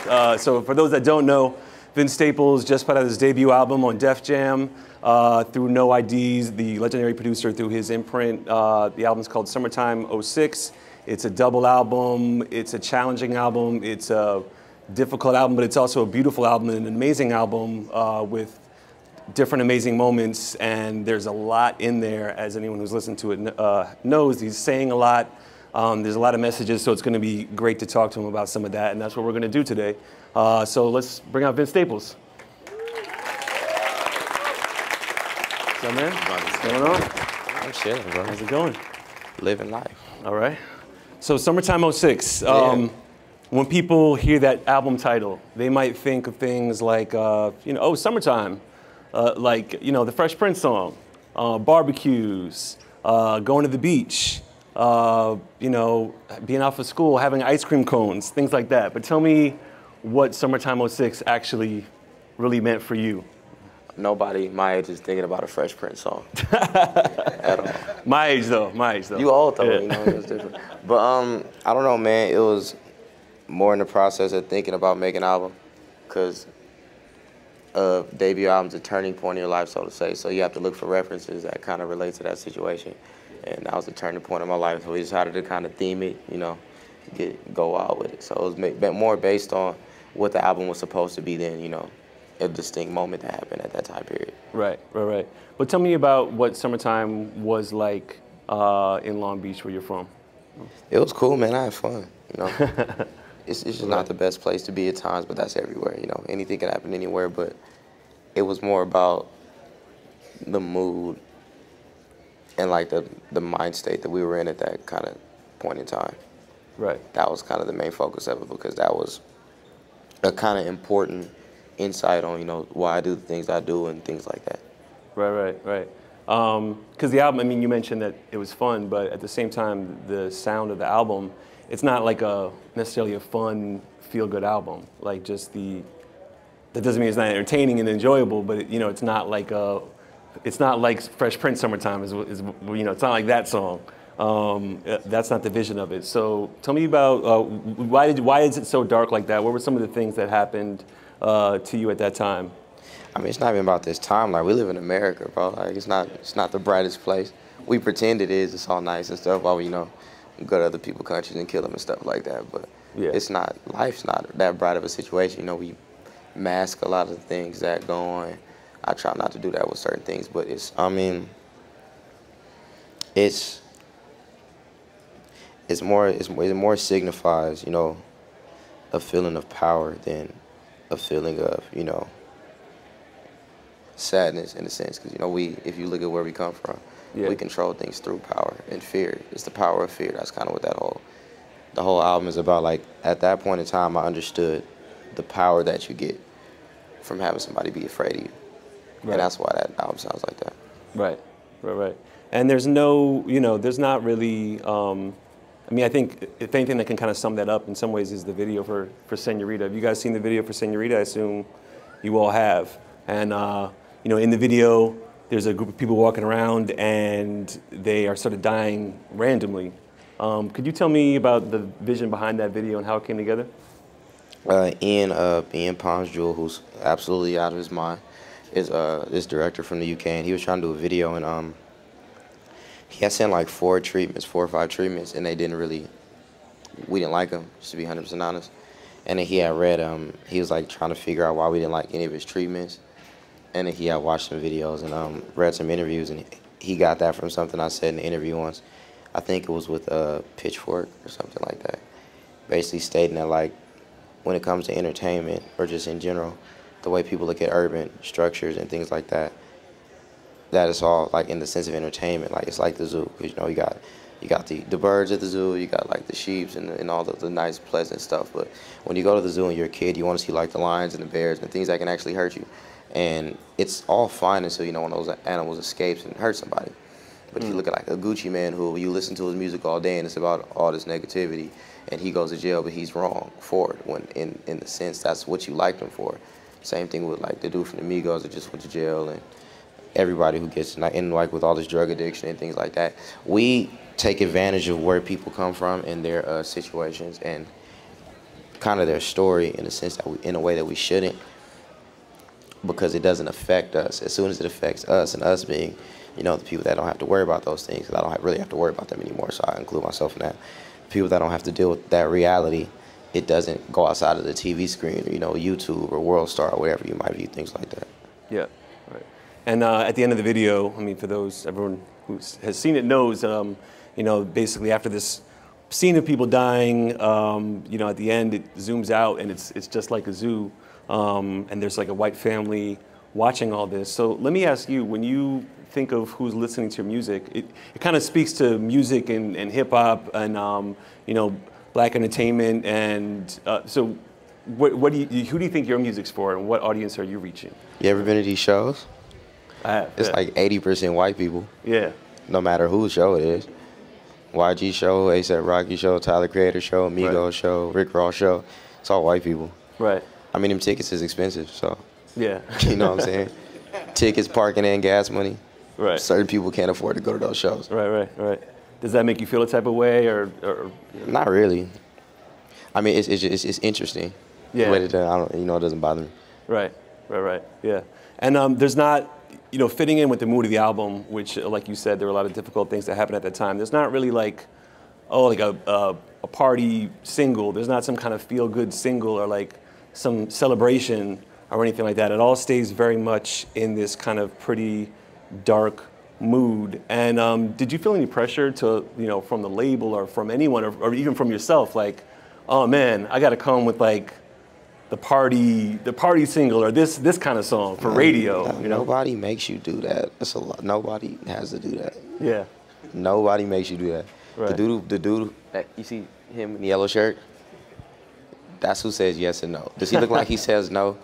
So for those that don't know, Vince Staples just put out his debut album on Def Jam through No IDs, the legendary producer through his imprint. The album's called Summertime '06. It's a double album. It's a challenging album. It's a difficult album, but it's also a beautiful album and an amazing album with different amazing moments. And there's a lot in there, as anyone who's listened to it knows. He's saying a lot. There's a lot of messages, so it's going to be great to talk to him about some of that, and that's what we're going to do today. So let's bring out Vince Staples. What's up, man? What's going on? I'm chilling, bro. How's it going? Living life. All right. So Summertime '06. When people hear that album title, they might think of things like, oh, summertime, like, the Fresh Prince song, barbecues, going to the beach. Being out for school, having ice cream cones, things like that. But tell me what Summertime '06 actually really meant for you. Nobody my age is thinking about a Fresh Prince song at all. My age though. You old though, yeah. it was different. But I don't know, man. It was more in the process of thinking about making an album, because debut album's a turning point in your life, so to say. So you have to look for references that kind of relate to that situation. And that was the turning point in my life, so we decided to kind of theme it, go out with it. So it was more based on what the album was supposed to be than, a distinct moment that happened at that time period. Right. But tell me about what summertime was like in Long Beach, where you're from. It was cool, man. I had fun, It's just not the best place to be at times, but that's everywhere, Anything can happen anywhere, but it was more about the mood and like the mind state that we were in at that kind of point in time. Right. That was kind of the main focus of it, because that was a kind of important insight on, why I do the things I do and things like that. Right. Because the album, you mentioned that it was fun, but at the same time, the sound of the album, it's not like necessarily a fun, feel-good album. Like that doesn't mean it's not entertaining and enjoyable, but it's not like it's not like Fresh Prince Summertime is it's not like that song. That's not the vision of it. So tell me about why is it so dark like that? What were some of the things that happened to you at that time? It's not even about this time. Like, we live in America, bro. Like, it's not the brightest place. We pretend it is. It's all nice and stuff while we go to other people's countries and kill them and stuff like that. But yeah. Life's not that bright of a situation. We mask a lot of the things that go on. I try not to do that with certain things, but it more signifies, a feeling of power than a feeling of, sadness in a sense, because if you look at where we come from, yeah. We control things through power and fear. It's the power of fear. That's kind of what the whole album is about. Like, at that point in time, I understood the power that you get from having somebody be afraid of you. Right. And that's why that album sounds like that. Right. And there's no, there's not really, I think if anything that can kind of sum that up in some ways is the video for Senorita. Have you guys seen the video for Senorita? I assume you all have. And, in the video, there's a group of people walking around and they are sort of dying randomly. Could you tell me about the vision behind that video and how it came together? Ian Palms Jewell, who's absolutely out of his mind, is this director from the UK, and he was trying to do a video, and he had sent like 4 or 5 treatments, and we didn't like them, just to be 100% honest. And then he had read, he was like trying to figure out why we didn't like any of his treatments, and then he had watched some videos and read some interviews, and he got that from something I said in the interview once. I think it was with Pitchfork or something like that, basically stating that, like, when it comes to entertainment or just in general, the way people look at urban structures and things like that, that is all like in the sense of entertainment. Like, it's like the zoo, because you got the birds at the zoo, you got like the sheep and all the nice pleasant stuff. But when you go to the zoo and you're a kid, you want to see like the lions and the bears and things that can actually hurt you. And it's all fine until one of those animals escapes and hurts somebody. But you look at like a Gucci Man who you listen to his music all day and it's about all this negativity, and he goes to jail, but he's wrong for it, when in the sense that's what you liked him for. Same thing with like the dude from the Migos that just went to jail, and everybody who gets in, like with all this drug addiction and things like that. We take advantage of where people come from in their situations, and kind of their story in a sense that in a way that we shouldn't, because it doesn't affect us. As soon as it affects us, and us being, you know, the people that don't have to worry about those things, because I don't really have to worry about them anymore, so I include myself in that. People that don't have to deal with that reality, it doesn't go outside of the TV screen, or, you know, YouTube or World Star or whatever you might view things like that. Yeah, right. And at the end of the video, I mean, for everyone who has seen it knows, you know, basically after this scene of people dying, you know, at the end it zooms out and it's just like a zoo, and there's like a white family watching all this. So let me ask you, when you think of who's listening to your music, it kind of speaks to music and hip hop and you know, black entertainment, and so who do you think your music's for, and what audience are you reaching? You ever been to these shows? I have. It's like 80% white people. Yeah. No matter whose show it is. YG show, A$AP Rocky show, Tyler Creator show, Migos Right. show, Rick Ross show. It's all white people. Right. I mean, them tickets is expensive, so. Yeah. You know what I'm saying? Tickets, parking, and gas money. Right. Certain people can't afford to go to those shows. Right. Does that make you feel a type of way, or Not really. I mean, it's interesting. Yeah. The way that, I don't, you know, it doesn't bother me. Right. Yeah. And there's not, you know, fitting in with the mood of the album, which, like you said, there were a lot of difficult things that happened at that time. There's not really like, oh, like a party single. There's not some kind of feel-good single or like some celebration or anything like that. It all stays very much in this kind of pretty dark mood. And did you feel any pressure to, you know, from the label or from anyone, or even from yourself, like, oh man, I got to come with like the party single or this kind of song for radio? You know, nobody makes you do that. That's a lot. Nobody has to do that. Yeah. Nobody makes you do that. Right. The dude that you see him in the yellow shirt, that's who says yes and no. Does he look like he says no?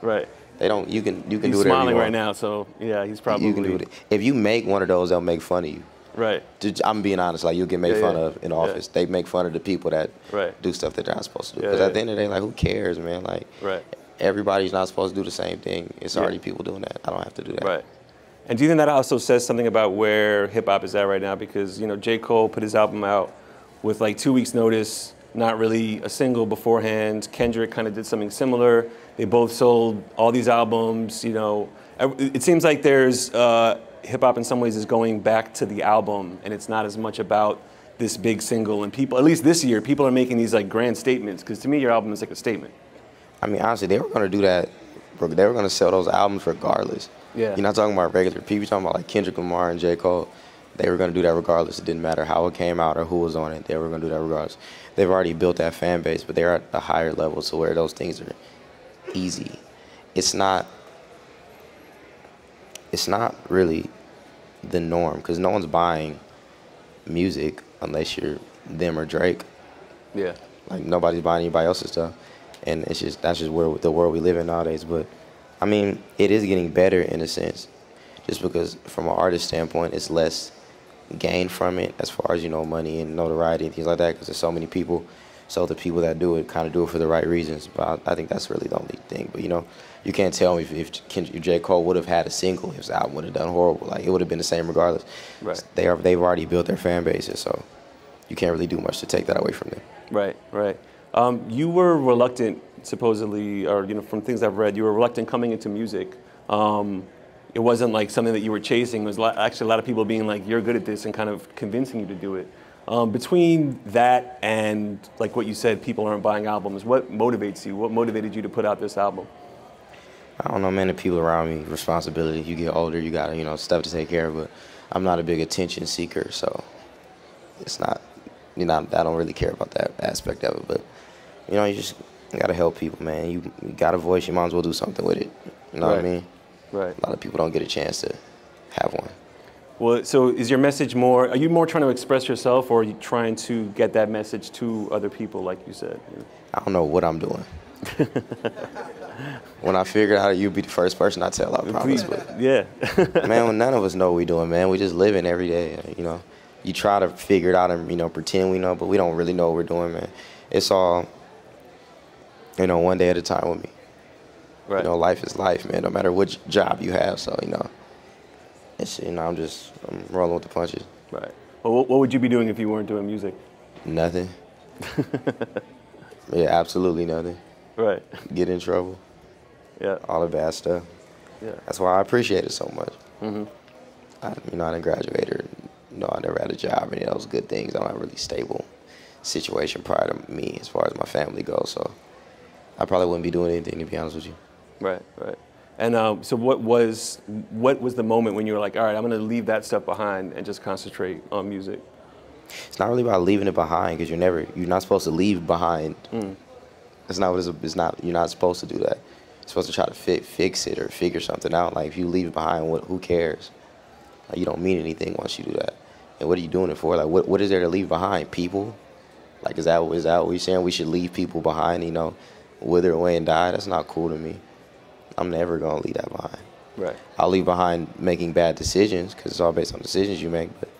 Right. They don't. You can He's do it. smiling right now, so yeah, he's probably. You can do it. If you make one of those, they'll make fun of you. Right. I'm being honest. Like, you'll get made fun of in the office. Yeah. They make fun of the people that Right. do stuff that they're not supposed to do. Yeah, Because at the end of the day, like, who cares, man? Like, Right. everybody's not supposed to do the same thing. It's Yeah. already people doing that. I don't have to do that. Right. And do you think that also says something about where hip hop is at right now? Because, you know, J. Cole put his album out with like 2 weeks notice, not really a single beforehand. Kendrick kind of did something similar. They both sold all these albums, you know. It seems like there's, hip hop in some ways is going back to the album, and it's not as much about this big single. And people, at least this year, people are making these like grand statements, because to me your album is like a statement. I mean, honestly, they were going to do that. They were going to sell those albums regardless. Yeah. You're not talking about regular people. You're talking about like Kendrick Lamar and J. Cole. They were going to do that regardless. It didn't matter how it came out or who was on it. They were going to do that regardless. They've already built that fan base, but they're at a higher level to where those things are easy. It's not really the norm, because no one's buying music unless you're them or Drake. Yeah. Like, nobody's buying anybody else's stuff, and that's just where the world we live in nowadays. But I mean, it is getting better in a sense, just because from an artist standpoint, it's less gain from it as far as, you know, money and notoriety and things like that, because there's so many people. So the people that do it kind of do it for the right reasons. But I think that's really the only thing. But, you know, you can't tell me if J. Cole would have had a single, his album would have done horrible. Like, it would have been the same regardless. Right. They've already built their fan bases, so you can't really do much to take that away from them. Right. You were reluctant, supposedly, or, you know, from things I've read, you were reluctant coming into music. It wasn't like something that you were chasing. It was actually a lot of people being like, you're good at this, and kind of convincing you to do it. Between that and, like what you said, people aren't buying albums, what motivates you? What motivated you to put out this album? I don't know, man, the people around me, responsibility. You get older, you got, you know, stuff to take care of, but I'm not a big attention seeker, so it's not, you know, I don't really care about that aspect of it. But, you know, you got to help people, man. You got a voice, you might as well do something with it. You know what I mean? Right. A lot of people don't get a chance to have one. Well, so is your message more, are you more trying to express yourself, or are you trying to get that message to other people, like you said? I don't know what I'm doing. When I figure out, you'll be the first person I tell, I promise. But, yeah. man, none of us know what we're doing, man. We just living every day, you know. You try to figure it out and, you know, pretend we know, but we don't really know what we're doing, man. It's all, you know, one day at a time with me. Right. You know, life is life, man, no matter which job you have. So, you know, it's, you know, I'm rolling with the punches. Right. Well, what would you be doing if you weren't doing music? Nothing. Yeah, absolutely nothing. Right. Get in trouble, Yeah. all the bad stuff. Yeah. That's why I appreciate it so much. Mm-hmm. I didn't graduate or, I never had a job or any of those good things. I don't have a really stable situation prior to me as far as my family goes. So I probably wouldn't be doing anything, to be honest with you. Right. Right. And so what was the moment when you were like, all right, I'm going to leave that stuff behind and just concentrate on music? It's not really about leaving it behind because you're not supposed to leave behind. That's not what it's not. You're not supposed to do that. You're supposed to try to fix it or figure something out. Like if you leave it behind, who cares? Like, you don't mean anything once you do that. And what are you doing it for? Like what is there to leave behind? People? Like is that what you're saying? We should leave people behind? Wither away and die? That's not cool to me. I'm never gonna leave that behind. Right. I'll leave behind making bad decisions because it's all based on decisions you make. But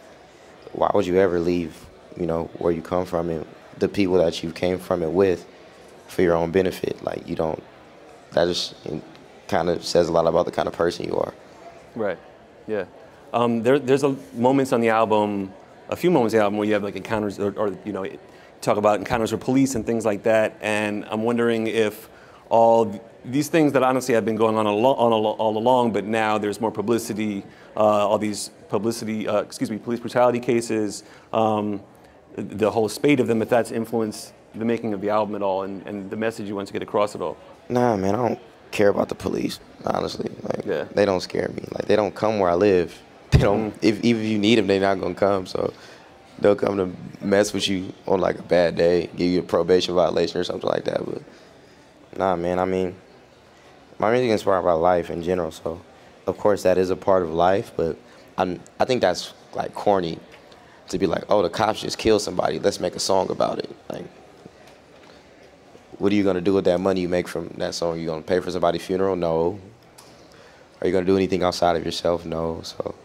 why would you ever leave, where you come from and the people that you came from it with for your own benefit? Like you don't. That just kind of says a lot about the kind of person you are. Right. Yeah. There's moments on the album, a few moments on the album where you have like encounters or talk about encounters with police and things like that. And I'm wondering if all these things that honestly have been going on all along, but now there's more publicity, all these police brutality cases, the whole spate of them, if that's influenced the making of the album at all and the message you want to get across at all. Nah, man, I don't care about the police, honestly. Like, yeah. They don't scare me. Like, they don't come where I live. They don't, even if you need them, they're not gonna come, so they'll come to mess with you on like a bad day, give you a probation violation or something like that, but nah, man, I mean, my music is inspired by life in general, so of course that is a part of life, but I think that's like corny to be like, oh, the cops just killed somebody, let's make a song about it. Like, what are you gonna do with that money you make from that song? You gonna pay for somebody's funeral? No. Are you gonna do anything outside of yourself? No. So,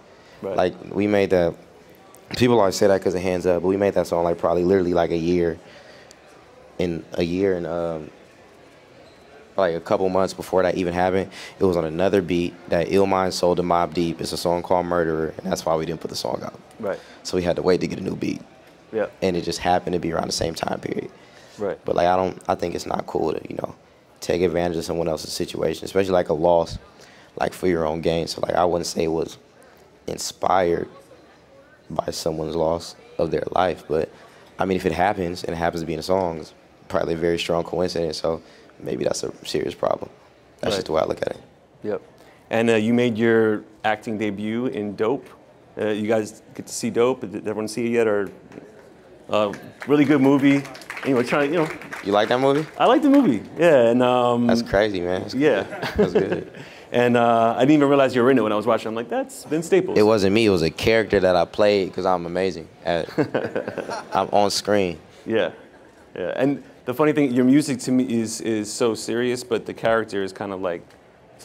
right. Like, we made that, people always say that because of Hands Up, but we made that song like probably literally like a year and like a couple months before that even happened. It was on another beat that Illmind sold to Mobb Deep. It's a song called Murderer, and that's why we didn't put the song out. Right. So we had to wait to get a new beat. Yeah. And it just happened to be around the same time period. Right. But like I think it's not cool to, take advantage of someone else's situation, especially like a loss, like for your own gain. So like I wouldn't say it was inspired by someone's loss of their life, but I mean if it happens and it happens to be in a song, it's probably a very strong coincidence. So maybe that's a serious problem. That's just the way I look at it. Yep. And you made your acting debut in Dope. You guys get to see Dope? Did everyone see it yet? Or really good movie. Anyway, You like that movie? I like the movie. Yeah, and that's crazy, man. That's yeah, that's good. And I didn't even realize you were in it when I was watching. I'm like, that's Vince Staples. It wasn't me. It was a character that I played because I'm amazing at. I'm on screen. Yeah, yeah. And the funny thing, your music to me is so serious, but the character is kind of like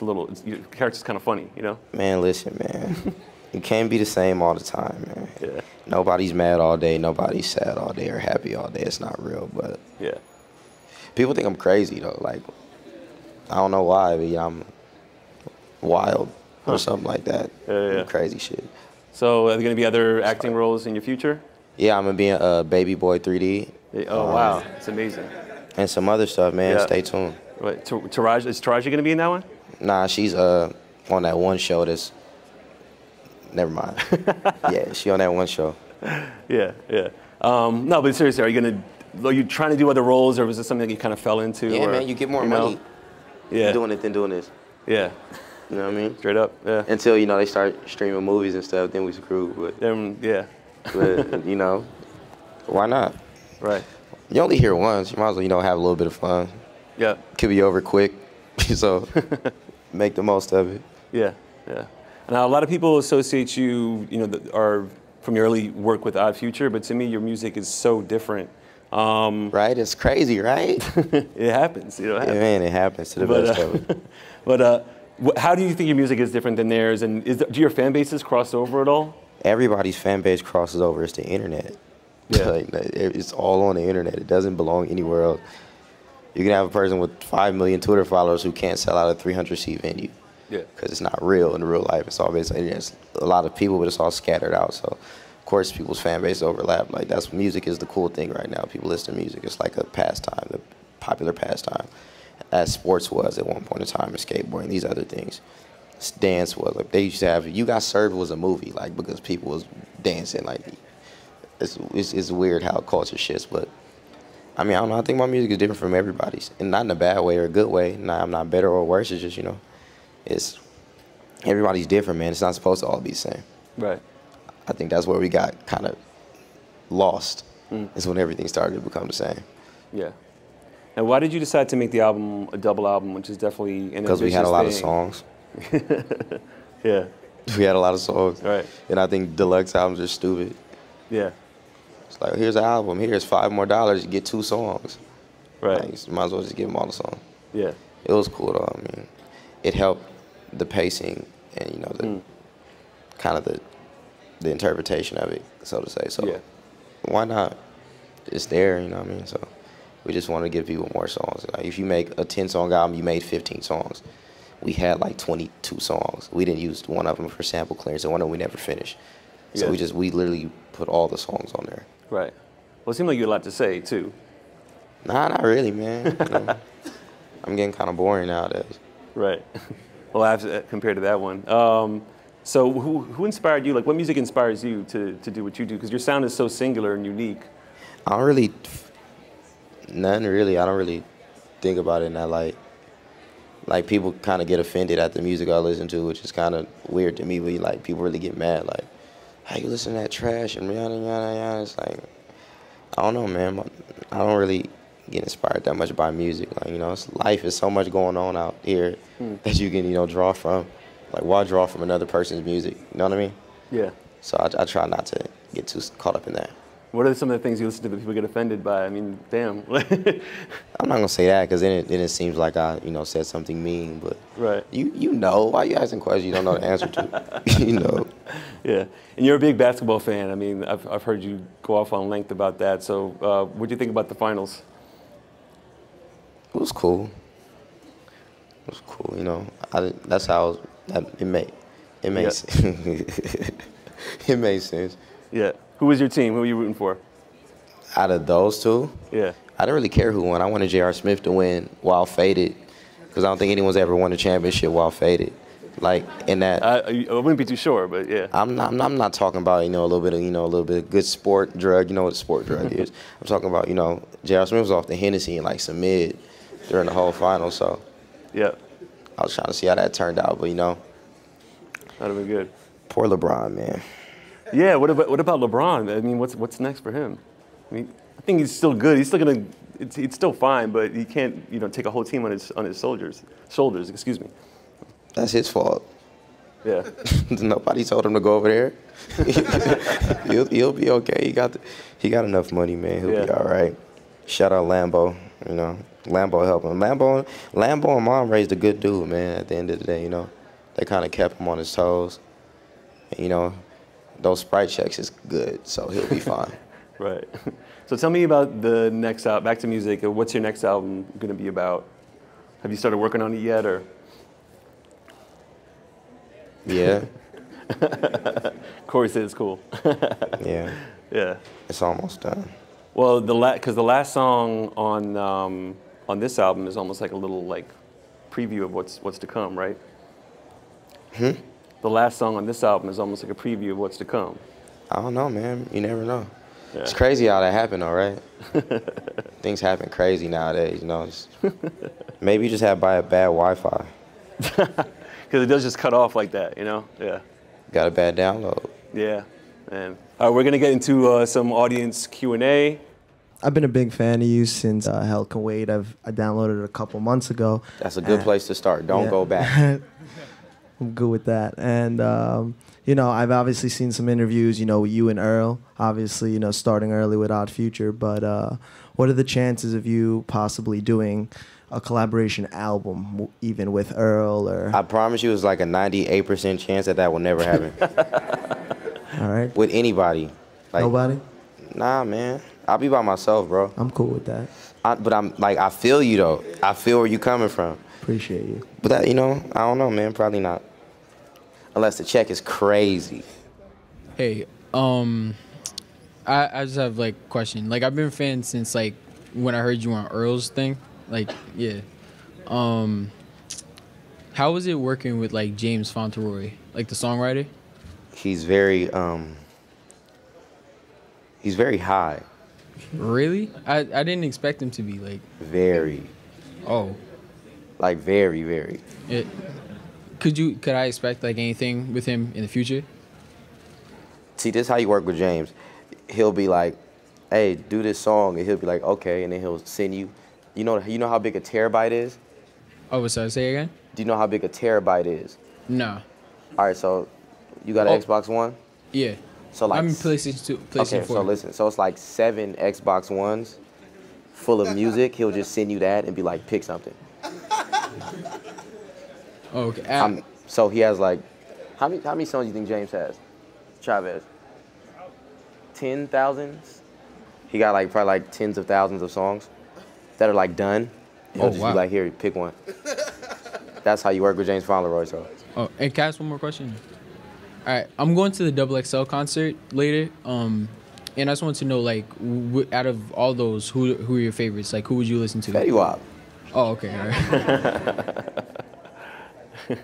your character's kind of funny, Man, listen, man. You can't be the same all the time, man. Yeah. Nobody's mad all day. Nobody's sad all day or happy all day. It's not real, but yeah. People think I'm crazy though. Like, I don't know why, but I'm wild or something like that. Yeah. Crazy shit. So are there gonna be other acting roles in your future? Yeah, I'm gonna be in Baby Boy 3D. Oh wow, it's amazing. And some other stuff, man. Yeah. Stay tuned. Wait, Taraji, is Taraji gonna be in that one? Nah, she's on that one show that's. Never mind. Yeah, she on that one show. Yeah. No, but seriously, are you trying to do other roles, or was this something that you kind of fell into? Yeah, man, you get more money doing it than doing this. Yeah. You know what I mean? Straight up, yeah. Until, they start streaming movies and stuff, then we screwed. But, yeah. But, why not? Right. You only hear once. You might as well, have a little bit of fun. Yeah. Could be over quick, so make the most of it. Yeah. Now, a lot of people associate you, are from your early work with Odd Future, but to me, your music is so different. Right? It's crazy, right? It happens. It happens. Yeah, man, it happens to the best of it. But how do you think your music is different than theirs? And do your fan bases cross over at all? Everybody's fan base crosses over. It's the internet. Yeah. Like, it's all on the internet. It doesn't belong anywhere else. You can have a person with 5 million Twitter followers who can't sell out a 300-seat venue. Yeah. Because it's not real in real life. It's all based on the internet. It's a lot of people, but it's all scattered out. So, of course, people's fan base overlap. Like, music is the cool thing right now. People listen to music. It's like a pastime. popular pastime, as sports was at one point in time, and skateboarding, these other things. Dance was like they used to have. You Got Served was a movie, like because people was dancing. Like it's weird how culture shifts, but I mean I don't know. I think my music is different from everybody's, and not in a bad way or a good way. I'm not better or worse. It's just it's everybody's different, man. It's not supposed to all be the same. Right. I think that's where we got kind of lost. Is when everything started to become the same. Yeah. And why did you decide to make the album a double album, which is definitely an ambitious thing? Because we had a lot of songs. Yeah. We had a lot of songs. Right. And I think deluxe albums are stupid. Yeah. It's like, here's an album. Here's $5 more. You get 2 songs. Right. Like, you might as well just give them all the songs. Yeah. It was cool, though. I mean, it helped the pacing and, the kind of the interpretation of it, so to say. So yeah. Why not? It's there, you know what I mean? So we just want to give people more songs. Like, if you make a 10-song album, you made 15 songs. We had like 22 songs. We didn't use one of them for sample clearance, and one of them we never finished. So we literally put all the songs on there. Right. Well, it seemed like you had a lot to say, too. Nah, not really, man. I'm getting kind of boring nowadays. Right. Well, compared to that one. So who inspired you? Like, what music inspires you to do what you do? Because your sound is so singular and unique. None really. I don't really think about it in that light. Like, people kind of get offended at the music I listen to, which is kind of weird to me, but like, people really get mad. Like, how you listen to that trash and yada, yada, yada. It's like, I don't know, man. I don't really get inspired that much by music. Like, life is so much going on out here that you can, draw from. Like, why draw from another person's music? You know what I mean? Yeah. So I try not to get too caught up in that. What are some of the things you listen to that people get offended by? I mean, damn. I'm not gonna say that because then it seems like I, said something mean. But right. You know, why you asking questions you don't know the answer to? Yeah, and you're a big basketball fan. I mean, I've heard you go off on length about that. So, what do you think about the finals? It was cool. It was cool. That's how it made sense. It made sense. Yeah. Who was your team? Who were you rooting for? Out of those two? Yeah. I didn't really care who won. I wanted J.R. Smith to win while faded, because I don't think anyone's ever won a championship while faded. Like, in that. I wouldn't be too sure, but yeah. I'm not talking about a little bit of good sport drug. You know what a sport drug is. I'm talking about J.R. Smith was off the Hennessy and like some mid during the whole final. So yeah, I was trying to see how that turned out, but that'd have been good. Poor LeBron, man. Yeah, what about LeBron? I mean, what's next for him? I mean, I think he's still good. He's still it's still fine, but he can't, take a whole team on his shoulders. Excuse me. That's his fault. Yeah. Nobody told him to go over there. He'll be okay. He got enough money, man. He'll be all right. Shout out Lambo. Lambo helped him. Lambo and Mom raised a good dude, man. At the end of the day, they kind of kept him on his toes. And, those Sprite checks is good, so he'll be fine. Right. So tell me about the next album. Back to music. What's your next album going to be about? Have you started working on it yet, or? Yeah. Corey said it's cool. Yeah. Yeah. It's almost done. Well, because the last song on this album is almost like a little preview of what's to come, right? The last song on this album is almost like a preview of what's to come. I don't know, man. You never know. Yeah. It's crazy how that happened, though, right? Things happen crazy nowadays, Maybe you just have bad Wi-Fi. Because it does just cut off like that, Yeah. Got a bad download. Yeah. And all right, we're gonna get into some audience Q&A. I've been a big fan of you since Hell Can Wait. I downloaded it a couple months ago. That's a good place to start. Don't go back. I'm good with that. And, I've obviously seen some interviews, with you and Earl, obviously, starting early with Odd Future. But what are the chances of you possibly doing a collaboration album, even with Earl? Or I promise you it's like a 98% chance that will never happen. All right. With anybody. Nobody? Nah, man. I'll be by myself, bro. I'm cool with that. But I feel you, though. I feel where you coming from. Appreciate you. But that, I don't know, man. Probably not. Unless the check is crazy. Hey, I just have a question. I've been a fan since when I heard you on Earl's thing. Like, yeah. How was it working with like James Fauntleroy, like the songwriter? He's very high. Really? I didn't expect him to be like. Very. Oh. Like very, very. It, could I expect like anything with him in the future? See, this is how you work with James. He'll be like, hey, do this song, and he'll be like, okay, and then he'll send you. You know how big a terabyte is? Oh, sorry, say again? Do you know how big a terabyte is? No. All right, so you got an Xbox One? Yeah. So like I'm in PlayStation 2, PlayStation 4. Okay, so listen, so it's like 7 Xbox Ones full of music. He'll just send you that and be like, pick something. Oh, okay. So he has like, how many songs do you think James has? Chavez? 10,000? He got like probably like tens of thousands of songs that are like done. And he'll just be like, here, pick one. That's how you work with James Fauntleroy. So. Oh, and can I ask one more question? All right, I'm going to the Double XL concert later. And I just want to know, like, out of all those, who are your favorites? Like, who would you listen to? Fetty Wap. Oh, okay, all right.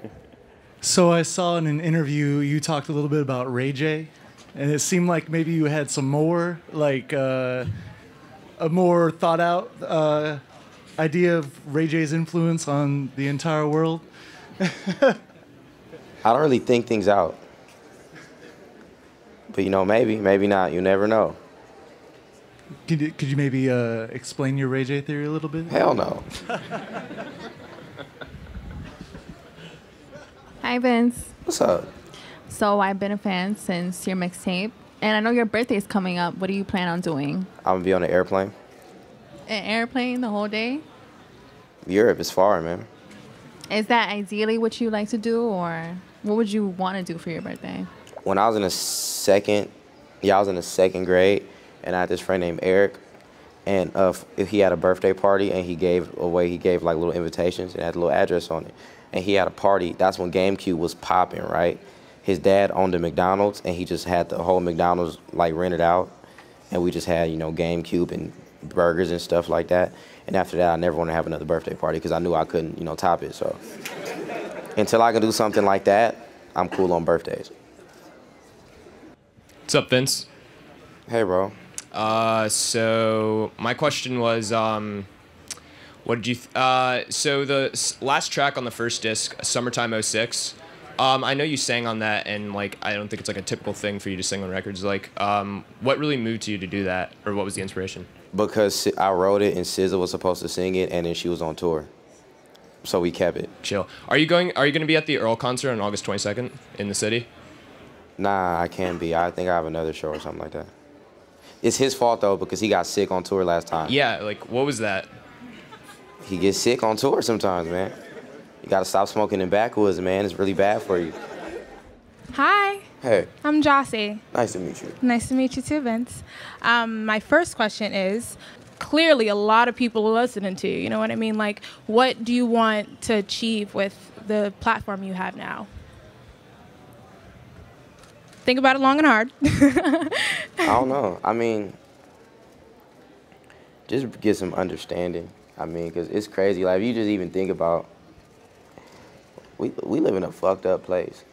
So I saw in an interview you talked a little bit about Ray J, and it seemed like maybe you had some more, like a more thought out idea of Ray J's influence on the entire world. I don't really think things out. But maybe not. You never know. Could you maybe explain your Ray J theory a little bit? Hell no. Hi, Vince. What's up? So I've been a fan since your mixtape, and I know your birthday's coming up. What do you plan on doing? I'm gonna be on an airplane. An airplane the whole day? Europe is far, man. Is that ideally what you like to do, or what would you want to do for your birthday? When I was in the second grade, and I had this friend named Eric, and he had a birthday party, and he gave like little invitations and had a little address on it. And he had a party. That's when GameCube was popping, right? His dad owned a McDonald's, and he just had the whole McDonald's like rented out, and we just had GameCube and burgers and stuff like that. And after that, I never want to have another birthday party because I knew I couldn't top it. So until I can do something like that, I'm cool on birthdays. What's up, Vince? Hey, bro. So my question was, what did you? So the last track on the first disc, Summertime '06. I know you sang on that, and like I don't think it's like a typical thing for you to sing on records. Like, what really moved you to do that, or what was the inspiration? Because I wrote it, and SZA was supposed to sing it, and then she was on tour, so we kept it. Chill. Are you going to be at the Earl concert on August 22nd in the city? Nah, I can't be. I think I have another show or something like that. It's his fault though because he got sick on tour last time. Yeah, like what was that? He gets sick on tour sometimes, man. You gotta stop smoking in backwoods, man. It's really bad for you. Hi. Hey. I'm Jossie. Nice to meet you. Nice to meet you too, Vince. My first question is, clearly a lot of people are listening to you, you know what I mean? Like, what do you want to achieve with the platform you have now? Think about it long and hard. I don't know. I mean, just get some understanding. I mean, because it's crazy. Like, if you just even think about, we live in a fucked up place.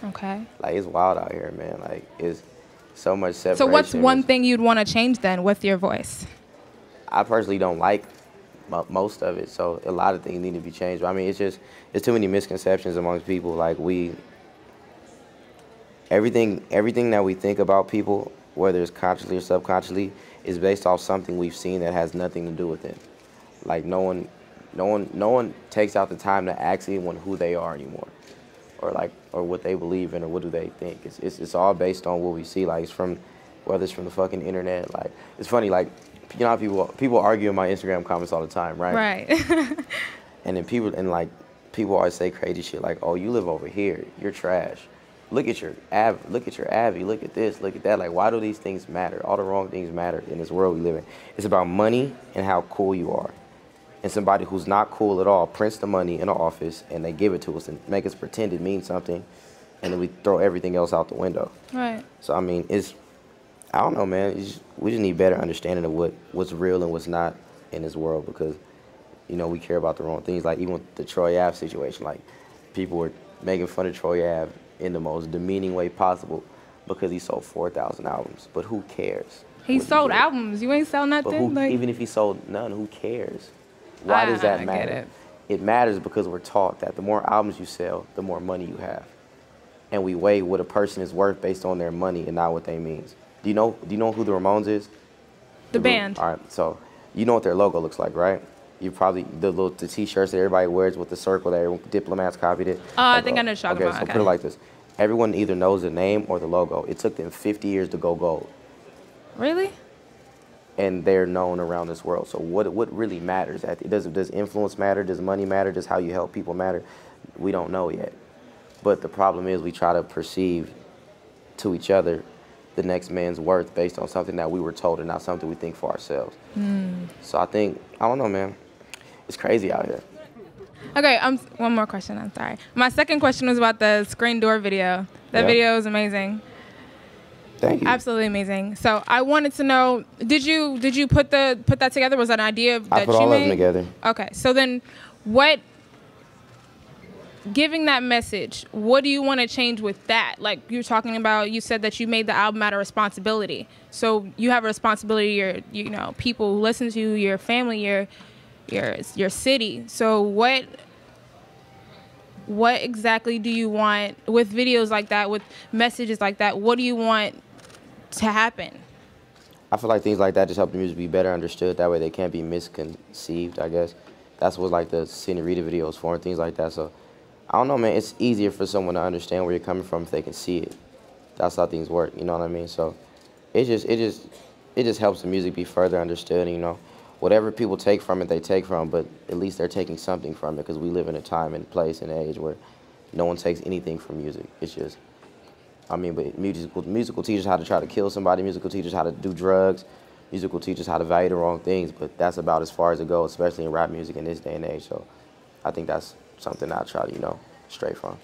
Okay. Like, it's wild out here, man. Like, it's so much separation. So what's one thing you'd want to change then with your voice? I personally don't like most of it, so a lot of things need to be changed. But, I mean, it's too many misconceptions amongst people. Like, everything that we think about people, whether it's consciously or subconsciously, is based off something we've seen that has nothing to do with it. Like no one takes out the time to ask anyone who they are anymore, or what they believe in, or what do they think. It's all based on what we see. Like whether it's from the fucking internet. Like it's funny. Like how people argue in my Instagram comments all the time, right? Right. And then people always say crazy shit like, "Oh, you live over here. You're trash. Look at your Abby, look at this, look at that." Like, why do these things matter? All the wrong things matter in this world we live in. It's about money and how cool you are. And somebody who's not cool at all prints the money in an office and they give it to us and make us pretend it means something, and then we throw everything else out the window. Right. So, I mean, I don't know, man. We just need better understanding of what's real and what's not in this world because, you know, we care about the wrong things. Like even with the Troy Ave situation, like people were making fun of Troy Ave in the most demeaning way possible because he sold 4,000 albums. But who cares? He sold albums. You ain't sell But nothing. Like, even if he sold none, who cares? Why does that I matter? get it. It matters because we're taught that the more albums you sell, the more money you have. And we weigh what a person is worth based on their money and not what they means. Do you know who the Ramones is? The band. All right, so you know what their logo looks like, right? You probably the T-shirts that everybody wears with the circle that Diplomats copied it. I think I know what you're talking okay, about. so Okay. put it like this: everyone either knows the name or the logo. It took them 50 years to go gold, Really? and they're known around this world. So what really matters? Does influence matter? Does money matter? Does how you help people matter? We don't know yet. But the problem is we try to perceive to each other the next man's worth based on something that we were told and not something we think for ourselves. So I don't know, man. It's crazy out here. Okay, one more question. I'm sorry. My second question was about the screen door video. That Yeah. video is amazing. Thank you. Absolutely amazing. So I wanted to know, did you put that together? Was that an idea that I put you all made? of them together. Okay, so then giving that message, what do you want to change with that? Like you're talking about, you said that you made the album out of responsibility. So you have a responsibility, people who listen to you, your family, your city. So what exactly do you want with videos like that, with messages like that? What do you want to happen? I feel like things like that just help the music be better understood. That way they can't be misconceived, I guess. That's what like the Senorita videos for and things like that. So I don't know, man. It's easier for someone to understand where you're coming from if they can see it. That's how things work, you know what I mean? So it just helps the music be further understood. And, whatever people take from it, they take from, but at least they're taking something from it because we live in a time and place and age where no one takes anything from music. It's just, but musical teachers how to try to kill somebody, musical teachers how to do drugs, musical teachers how to value the wrong things, but that's about as far as it goes, especially in rap music in this day and age. So I think that's something I try to, stray from.